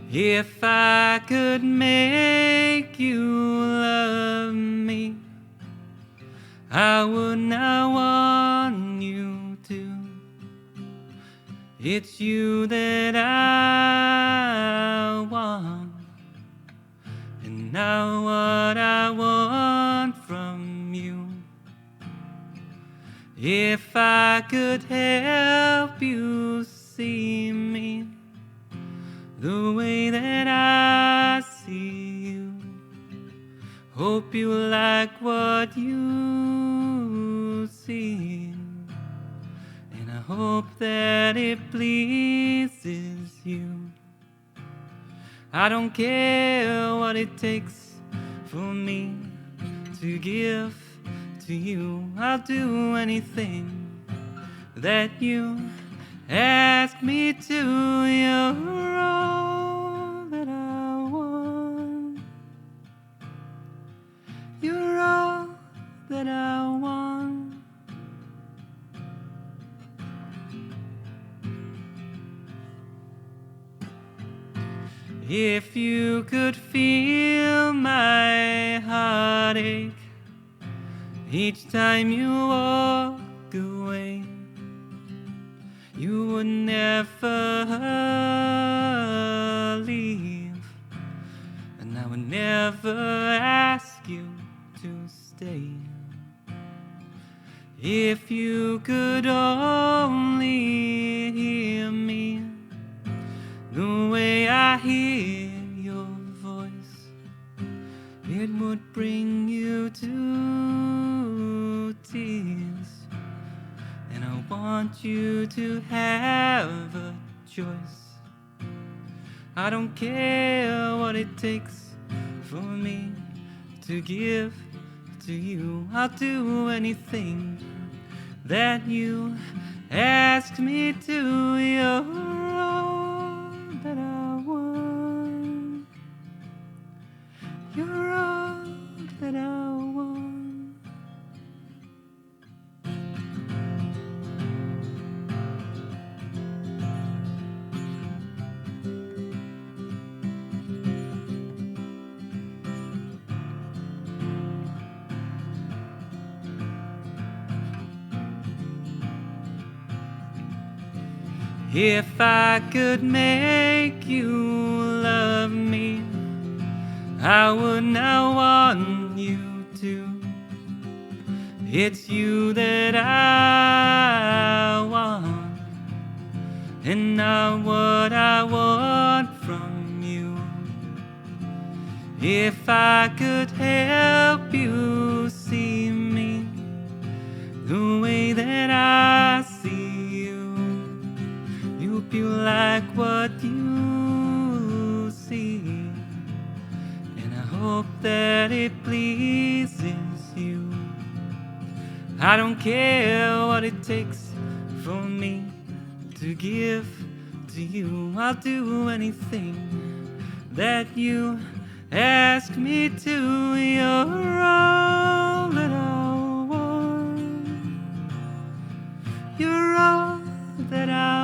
If I could make you love me, I would not want you to. It's you that I want, and now what I want from you. If I could help you see me the way that I see you, hope you like what you see, and I hope that it pleases you. I don't care what it takes for me to give to you. I'll do anything that you ask me to. You're all that I want. You're all that I want. If you could feel my heartache each time you walk away, you would never leave, and I would never ask you to stay. If you could only hear me the way I hear your voice, it would bring you to tears. And I want you to have a choice. I don't care what it takes for me to give to you. I'll do anything that you ask me to. You're all that I want. You're all that I want. If I could make you love me, I would not want you to. It's you that I want, and not what I want from you. If I could help you see me the way that I see you, hope you like what you see, and I hope that it pleases you. I don't care what it takes for me to give to you. I'll do anything that you ask me to. You're all that I want. You're all that I